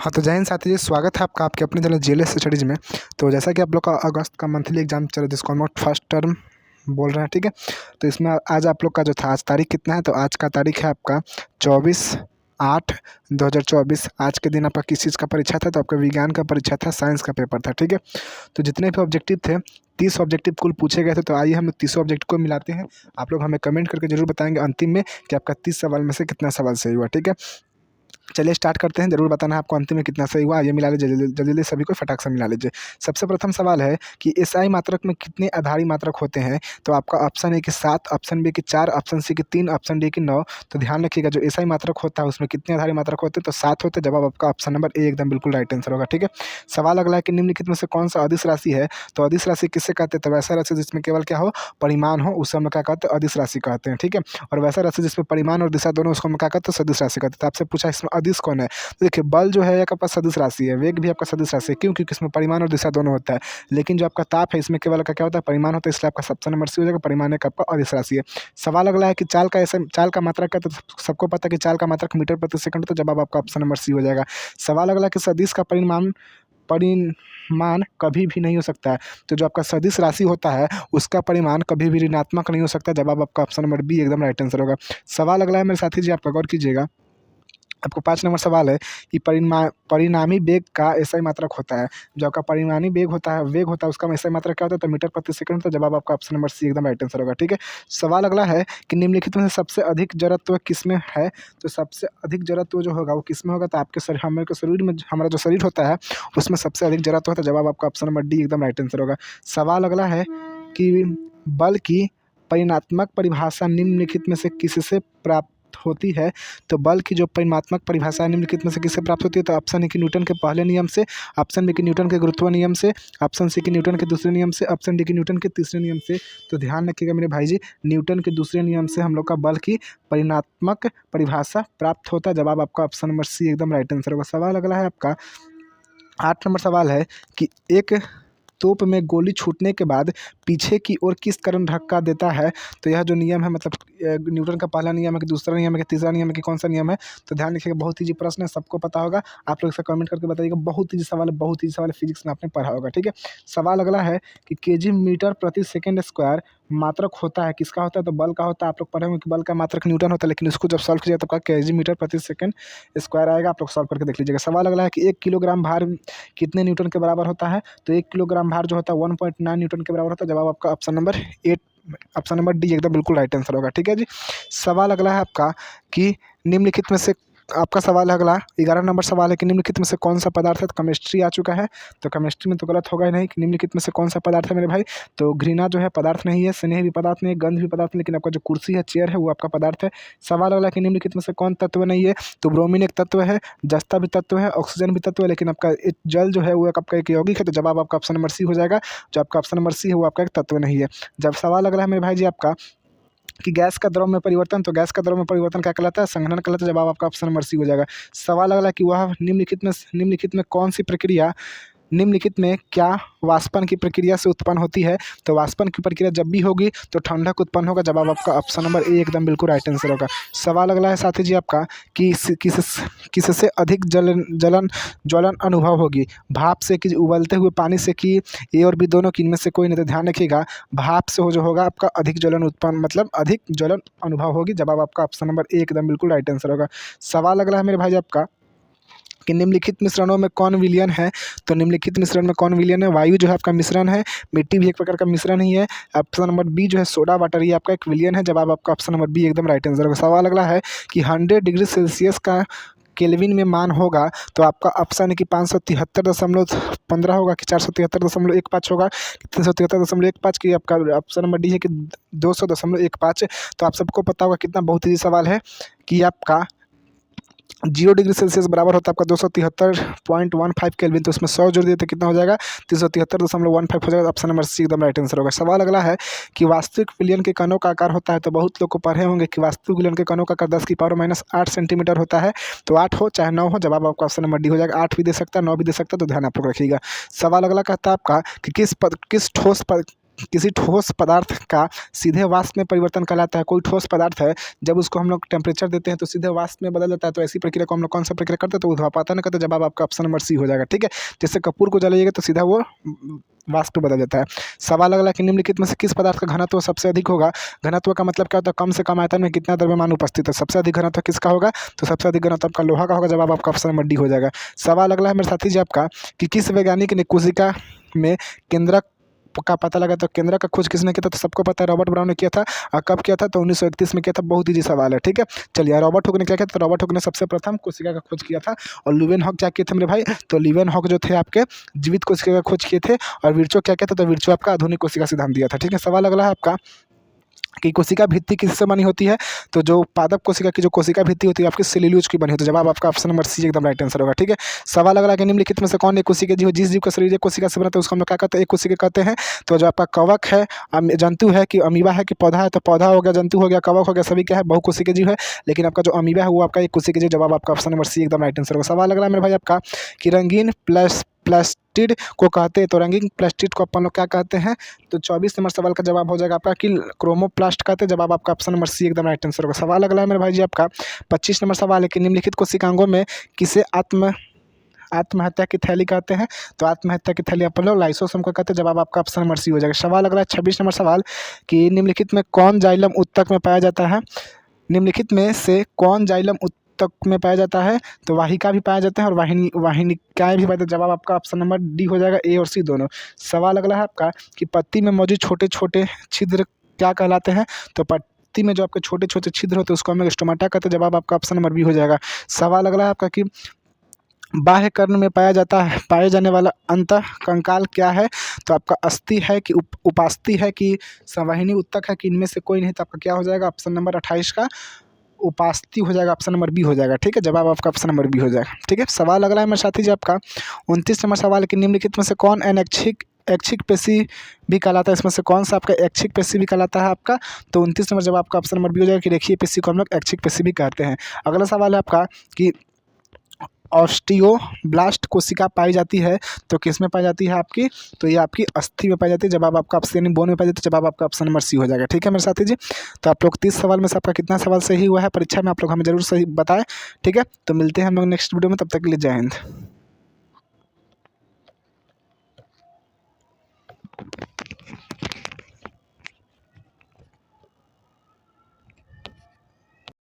हाँ, तो जय हिंद साथी जी, स्वागत है आपका आपके अपने चैनल जीएलएस स्टडीज़ में। तो जैसा कि आप लोग का अगस्त का मंथली एग्जाम चल रहा है जिसको हम लोग फर्स्ट टर्म बोल रहे हैं, ठीक है। तो इसमें आज आप लोग का जो था, आज तारीख कितना है, तो आज का तारीख है आपका 24/8/2024। आज के दिन आपका किस चीज़ का परीक्षा था, तो आपका विज्ञान का परीक्षा था, साइंस का पेपर था, ठीक है। तो जितने भी ऑब्जेक्टिव थे, 30 ऑब्जेक्टिव कुल पूछे गए थे। तो आइए हम लोग 30 ऑब्जेक्टिव को मिलाते हैं। आप लोग हमें कमेंट करके जरूर बताएंगे अंतिम में कि आपका 30 सवाल में से कितना सवाल सही हुआ, ठीक है। चलिए स्टार्ट करते हैं। ज़रूर बताना है आपको अंतिम में कितना सही हुआ। ये मिला लीजिए, जल्दी जल्दी जल्दी सभी को फटाक से मिला लीजिए। सबसे प्रथम सवाल है कि एसआई मात्रक में कितने आधारी मात्रक होते हैं। तो आपका ऑप्शन ए कि 7, ऑप्शन बी कि 4, ऑप्शन सी कि 3, ऑप्शन डी कि 9। तो ध्यान रखिएगा, जो एसआई मात्रक होता है उसमें कितने आधारी मात्रक होते हैं, तो 7 होते हैं। जवाब आपका ऑप्शन नंबर ए एकदम बिल्कुल राइट आंसर होगा, ठीक है। सवाल अगला है कि निम्नलिखित में से कौन सा अदिश राशि है। तो अदिश राशि किससे कहते हैं, तो वैसा राशि जिसमें केवल क्या हो, परिमाण हो, उसे हम क्या कहते हैं, अदिश राशि कहते हैं, ठीक है। और वैसा राशि जिसमें परिमाण और दिशा दोनों, उसको हम क्या कहते हैं, सदिश राशि कहते हैं। तो आपसे पूछा इसमें अदिश कौन है। तो देखिए, बल जो है एक आपका सदिश राशि है, वेग भी आपका सदिश राशि है। क्यों? क्योंकि इसमें परिमाण और दिशा दोनों होता है। लेकिन जो आपका ताप है, इसमें केवल का क्या होता है, परिमाण होता है, इसलिए आपका ऑप्शन नंबर सी हो जाएगा। परिमाण एक आपका अदिश राशि है। सवाल अगला है कि चाल का मात्रक क्या है। तो सबको पता है कि चाल का मात्रक मीटर प्रति सेकंड, तो जवाब आपका ऑप्शन नंबर सी हो जाएगा। सवाल अगला है कि सदिश का परिमाण कभी भी नहीं हो सकता है। तो जो आपका सदिश राशि होता है उसका परिमाण कभी भी ऋणात्मक नहीं हो सकता। जवाब आपका ऑप्शन नंबर बी एकदम राइट आंसर होगा। सवाल अगला है मेरे साथी जी, आपका गौर कीजिएगा। आपको 5 नंबर सवाल है कि परिणामी वेग का एसआई मात्रक होता है। जो आपका परिणामी वेग होता है उसका एसआई मात्रक क्या होता है, तो मीटर प्रति सेकंड। तो जवाब आपका ऑप्शन नंबर सी एकदम राइट आंसर होगा, ठीक है। सवाल अगला है कि निम्नलिखित में से सबसे अधिक जड़त्व किसमें है। तो सबसे अधिक जड़त्व जो होगा वो किसमें होगा, तो आपके हमारे शरीर में, हमारा जो शरीर होता है उसमें सबसे अधिक जड़त्व होता है। जवाब आपका ऑप्शन नंबर डी एकदम राइट आंसर होगा। सवाल अगला है कि बल की परिमाणात्मक परिभाषा निम्नलिखित में से किससे प्राप्त होती है। तो बल की जो परिमाणात्मक परिभाषा निम्नलिखित में से किससे प्राप्त होती है। तो ऑप्शन ए कि न्यूटन के पहले नियम से, ऑप्शन बी कि न्यूटन के गुरुत्व नियम से, ऑप्शन सी कि न्यूटन के दूसरे नियम से, ऑप्शन डी कि न्यूटन के तीसरे नियम से। तो ध्यान रखिएगा मेरे भाई जी, न्यूटन के दूसरे नियम से हम लोग का बल की परिमाणात्मक परिभाषा प्राप्त होता है। जवाब आपका ऑप्शन नंबर सी एकदम राइट आंसर होगा। सवाल अगला है आपका 8 नंबर सवाल है कि एक तोप में गोली छूटने के बाद पीछे की ओर किस कारण धक्का देता है। तो यह जो नियम है, मतलब न्यूटन का पहला नियम है कि दूसरा नियम है कि तीसरा नियम है कि कौन सा नियम है। तो ध्यान रखिएगा, बहुत ईजी प्रश्न है, सबको पता होगा। आप लोग इसे कमेंट करके बताइएगा। बहुत ईजी सवाल है, बहुत ईजी सवाल है, फिजिक्स में आपने पढ़ा होगा, ठीक है। सवाल अगला है कि केजी मीटर प्रति सेकेंड स्क्वायर मात्रक होता है, किसका होता है, तो बल का होता है। आप लोग पढ़े होंगे कि बल का मात्रक न्यूटन होता है, लेकिन इसको जब सॉल्व कीजिएगा तो क्या केजी मीटर प्रति सेकंड स्क्वायर आएगा। आप लोग सॉल्व करके देख लीजिएगा। सवाल अगला है कि 1 किलोग्राम भार कितने न्यूटन के बराबर होता है। तो 1 किलोग्राम भार जो होता है 1.9 न्यूटन के बराबर होता है। जवाब आपका ऑप्शन नंबर डी एकदम बिल्कुल राइट आंसर होगा, ठीक है जी। सवाल अगला है आपका कि निम्नलिखित में से, आपका सवाल है अगला 11 नंबर सवाल है कि निम्नलिखित में से कौन सा पदार्थ है। तो केमिस्ट्री आ चुका है, तो केमिस्ट्री में तो गलत होगा ही नहीं कि निम्नलिखित में से कौन सा पदार्थ है मेरे भाई। तो घृणा जो है पदार्थ नहीं है, स्नेह भी पदार्थ नहीं है, गंध भी पदार्थ नहीं, लेकिन आपका जो कुर्सी है, चेयर है, वो आपका पदार्थ है। सवाल अगला कि निम्नलिखित में से कौन तत्व नहीं है। तो ब्रोमीन एक तत्व है, जस्ता भी तत्व है, ऑक्सीजन भी तत्व है, लेकिन आपका जल जो है वो आपका एक यौगिक है। तो जवाब आपका ऑप्शन नंबर सी हो जाएगा। जो आपका ऑप्शन नंबर सी है वो आपका एक तत्व नहीं है। जब सवाल अगला है मेरे भाई जी आपका कि गैस का द्रव में परिवर्तन, तो गैस का द्रव में परिवर्तन क्या कहलाता है, संघनन कहलाता है। जवाब आपका ऑप्शन नंबर सी हो जाएगा। सवाल अगला कि वह निम्नलिखित में कौन सी प्रक्रिया, निम्नलिखित में क्या वाष्पन की प्रक्रिया से उत्पन्न होती है। तो वाष्पन की प्रक्रिया जब भी होगी तो ठंडक उत्पन्न होगा। जवाब आपका ऑप्शन नंबर ए एकदम बिल्कुल राइट आंसर होगा। सवाल अगला है साथी जी आपका कि किससे अधिक ज्वलन अनुभव होगी, भाप से कि उबलते हुए पानी से कि ए और बी दोनों की, इनमें से कोई नहीं। तो ध्यान रखिएगा, भाप से जो होगा आपका अधिक ज्वलन उत्पन्न, मतलब अधिक ज्वलन अनुभव होगी। जवाब आपका ऑप्शन नंबर ए एकदम बिल्कुल राइट आंसर होगा। सवाल अगला है मेरे भाई आपका कि निम्नलिखित मिश्रणों में कौन विलयन है। तो निम्नलिखित मिश्रण में कौन विलयन है। वायु जो है आपका मिश्रण है, मिट्टी भी एक प्रकार का मिश्रण ही है। ऑप्शन नंबर बी जो है सोडा वाटर, ये आपका एक विलयन है। जवाब आपका ऑप्शन नंबर बी एकदम राइट आंसर होगा। सवाल अगला है कि 100 डिग्री सेल्सियस का केल्विन में मान होगा। तो आपका ऑप्शन है कि 573.15 होगा, कि 473.15 होगा, कि 373.15, की आपका ऑप्शन नंबर डी है कि 200.15। तो आप सबको पता होगा कितना बहुत ही सवाल है कि आपका 0 डिग्री सेल्सियस बराबर होता है आपका 273.15 केल्विन। तो उसमें 100 जोड़ दिए तो कितना हो जाएगा, 373.15 हो जाएगा। ऑप्शन नंबर सी एकदम राइट आंसर होगा। सवाल अगला है कि वास्तविक विलयन के कणों का आकार होता है। तो बहुत लोग को पढ़े होंगे कि वास्तविक विलयन के कणों का आकार 10⁻⁻8 सेंटीमीटर होता है। तो 8 हो चाहे 9 हो, जवाब आपका ऑप्शन नंबर डी हो जाएगा। 8 भी दे सकता है, 9 भी दे सकता है, तो ध्यान आप लोग रखिएगा। सवाल अगला कहता है आपका कि किसी ठोस पदार्थ का सीधे वाष्प में परिवर्तन कहलाता है। कोई ठोस पदार्थ है, जब उसको हम लोग टेम्परेचर देते हैं तो सीधे वाष्प में बदल जाता है। तो ऐसी प्रक्रिया को हम लोग कौन सा प्रक्रिया करते हैं? तो ऊर्ध्वापातन करते हैं। जवाब आपका ऑप्शन नंबर सी हो जाएगा। ठीक है, जैसे कपूर को जलाइएगा तो सीधा वो वाष्प बदल जाता है। सवाल अगला कि निम्नलिखित में से किस पदार्थ का घनत्व सबसे अधिक होगा? घनत्व का मतलब क्या होता है? कम से कम आयतन में कितना द्रव्यमान उपस्थित है। सबसे अधिक घनत्व किसका होगा? तो सबसे अधिक घनत्व आपका लोहा का होगा। जवाब आपका ऑप्शन नंबर डी हो जाएगा। सवाल अगला है मेरे साथी जी आपका कि किस वैज्ञानिक ने कोशिका में केंद्रक का पता लगा? तो केंद्रक का खोज किसने किया था? तो सबको पता है रॉबर्ट ब्राउन ने किया था। और कब किया था? तो 1931 में किया था। बहुत ईजी सवाल है। ठीक है, चलिए रॉबर्ट हुक ने क्या किया था? तो रॉबर्ट हुक ने सबसे प्रथम कोशिका का खोज किया था। और ल्यूवेन हॉक क्या किए थे मेरे भाई? तो ल्यूवेन हॉक जो थे आपके जीवित कोशिका का खोज किए थे। और विर्चो क्या किया था? तो विर्चो आपका आधुनिक कोशिका सिद्धांत दिया था। ठीक है, सवाल अगला है आपका कि कोशिका भित्ति किससे बनी होती है? तो जो पादप कोशिका की जो कोशिका भित्ति होती है आपकी सेल्यूलोज की बनी होती है। जवाब आपका ऑप्शन नंबर सी एकदम राइट आंसर होगा। ठीक है, सवाल अगला कि निम्नलिखित में से कौन एक कोशिका जीव? जिस जीव का शरीर एक कोशिका से बनता है उसको हम लोग क्या कहते हैं? एक कोशिका कहते हैं। तो जो आपका कवक है, जंतु है कि अमीबा है कि पौधा है? तो पौधा हो गया, जंतु हो गया, कवक हो गया, सभी क्या है? बहुकोशिकीय जीव है। लेकिन आपका जो अमीबा है वो आपका एक कोशिकीय जीव। जवाब आपका ऑप्शन नंबर सी एकदम राइट आंसर होगा। सवाल अगला मेरे भाई आपका कि रंगीन प्लास्टिड को कहते हैं। तो रंगीन प्लास्टिड को अपन लोग क्या कहते हैं? तो 24 नंबर सवाल का जवाब हो जाएगा आपका कि क्रोमोप्लास्ट कहते हैं। जवाब आपका ऑप्शन नंबर सी एकदम राइट आंसर होगा। सवाल अगला है मेरे भाई जी आपका 25 नंबर सवाल है कि निम्नलिखित कोशिकांगों में किसे आत्महत्या की थैली कहते हैं? तो आत्महत्या की थैली अपन लोग लाइसोसोम को कहते हैं। जवाब आपका ऑप्शन नंबर सी हो जाएगा। सवाल अगला 26 नंबर सवाल कि निम्नलिखित में कौन जाइलम उत्तक में पाया जाता है? निम्नलिखित में से कौन जाइलम उत्तक में पाया जाता है? तो वाहिका भी पाया जाता है और वाहिनिकाएँ भी पाया जाता है। जवाब आपका ऑप्शन नंबर डी हो जाएगा, ए और सी दोनों। सवाल अगला है आपका कि पत्ती में मौजूद छोटे छोटे छिद्र क्या कहलाते हैं? तो पत्ती में जो आपके छोटे छोटे छिद्र होते हैं उसको हम लोग स्टोमाटा कहते हैं। जवाब आपका ऑप्शन नंबर बी हो जाएगा। सवाल अगला है आपका कि बाह्य कर्ण में पाए जाने वाला अंतः कंकाल क्या है? तो आपका अस्थि है कि उपास्थि है कि संवाहिनी उत्तक है कि इनमें से कोई नहीं? तो आपका क्या हो जाएगा? ऑप्शन नंबर 28 का उपास्थि हो जाएगा। ऑप्शन नंबर बी हो जाएगा। ठीक है, जवाब आपका ऑप्शन नंबर बी हो जाएगा। ठीक है, सवाल अगला है मेरे साथी जी आपका 29 नंबर सवाल है कि निम्नलिखित में से कौन ऐच्छिक पेशी भी कहलाता है? इसमें से कौन सा आपका ऐच्छिक पेशी भी कहलाता है आपका? तो 29 नंबर जवाब आपका ऑप्शन नंबर बी हो जाएगा कि रेखीय पेशी को हम लोग ऐच्छिक पेशी भी कहते हैं। अगला सवाल है आपका कि ऑस्टियोब्लास्ट कोशिका पाई जाती है तो किस में पाई जाती है आपकी? तो ये आपकी अस्थि में पाई जाती है। जवाब आपका ऑप्शन बोन में पाई जाती है। जवाब आपका ऑप्शन नंबर सी हो जाएगा। ठीक है मेरे साथी जी, तो आप लोग 30 सवाल में से आपका कितना सवाल सही हुआ है परीक्षा में आप लोग हमें जरूर सही बताएं। ठीक है, तो मिलते हैं हम लोग नेक्स्ट वीडियो में, तब तक के लिए जय हिंद।